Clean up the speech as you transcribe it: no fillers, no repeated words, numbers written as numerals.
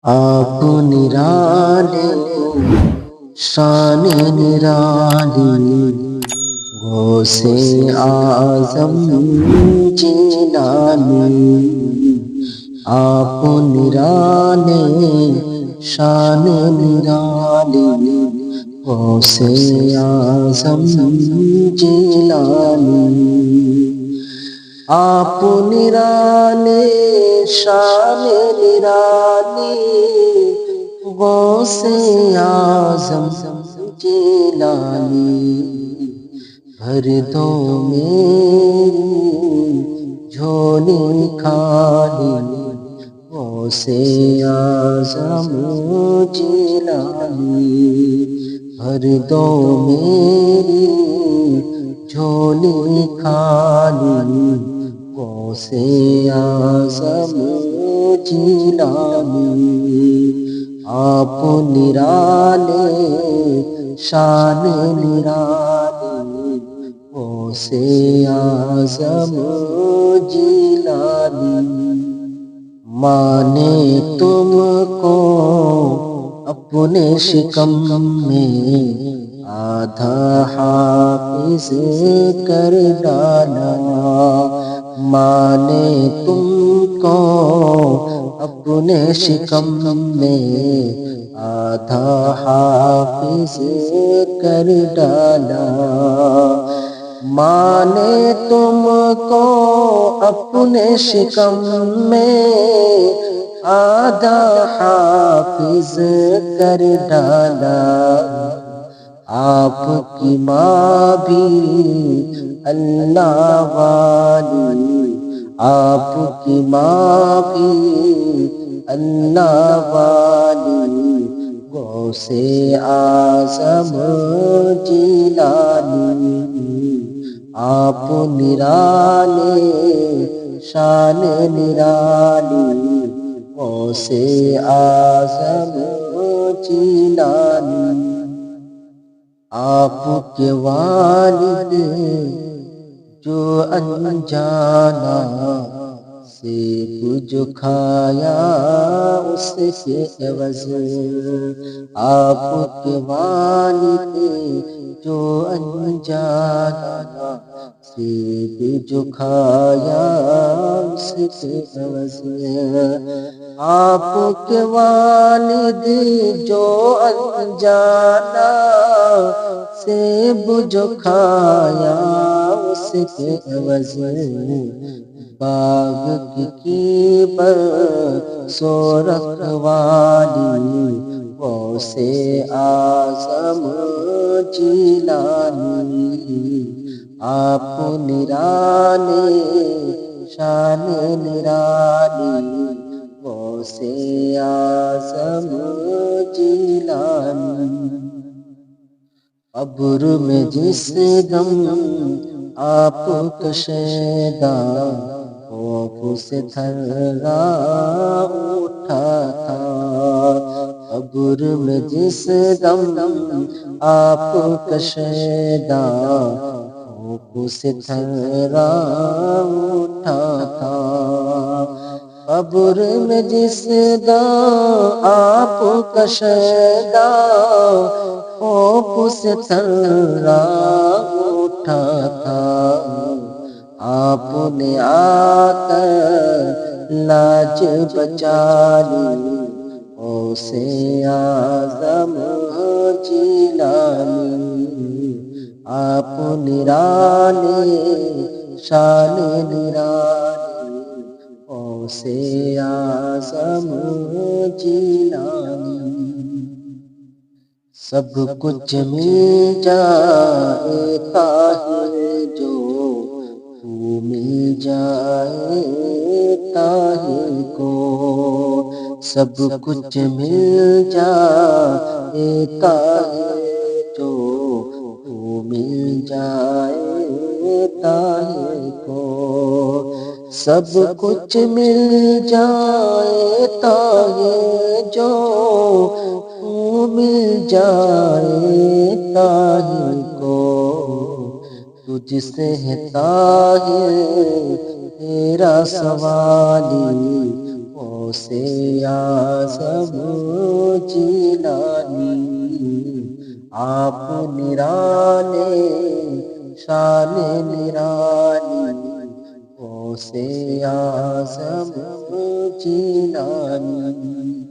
آپ نرانے ہو شان نرالی، غوث اعظم جیلانی۔ آپ نرانے شان نرالی، غوث اعظم جیلانی۔ آپ نرانے شان نرالی، غوث اعظم جیلانی۔ بھر دو میری جھولی خالی، غوث اعظم جیلانی۔ بھر دو میری جھولی خالی، غوث اعظم جیلانی۔ آپ نرانے شان نرالی، غوث اعظم جیلانی۔ مانے تم کو اپنے شکم میں، آدھا حافظ کر ڈالا۔ مانے تم کو اپنے شکم میں، آدھا حافظ کر ڈالا۔ مانے تم کو اپنے شکم میں، آدھا حافظ کر ڈالا۔ آپ کی ماں بھی اللہ والی، آپ کی ماں بھی اللہ والی، غوث اعظم جیلانی۔ آپ نرانے شان نرالی، غوث اعظم جیلانی۔ آپ کے والد جو انجانا، سیب جو کھایا اس کے عوض۔ آپ کے والد جو انجانا، سیب جو کھایا اس کے عوض۔ آپ کے والد جو انجانا، سیب جو کھایا اس کے عوض۔ باغ کی برسوں رکھوالی، غوث اعظم جیلانی۔ آپ نرانے شان نرالی، غوث اعظم جیلانی۔ قبر میں جس دم آپ کا شیدا، خوف سے تھرا اٹھا تھا۔ قبر میں جس دم آپ کا شیدا، خوف سے تھرا اٹھا تھا۔ قبر میں جس دم آپ کا شیدا، خوف سے تھرا اٹھا تھا۔ آپ نے آ کر لاج بچا لی، غوث اعظم جیلانی۔ آپ نرانے شان نرالی، غوث اعظم جیلانی۔ سب کچھ مل جائے طاہر جو، تو مل جائے طاہر کو۔ سب کچھ مل جائے طاہر جو، تو مل جائے طاہر کو۔ سب کچھ مل جائے طاہر جو، تو مل جائے طاہر کو۔ تجھ سے ہے طاہر تیرا سوالی، سے اعظم جیلانی، آپ نرانے شان نرانی، سے اعظم جیلانی،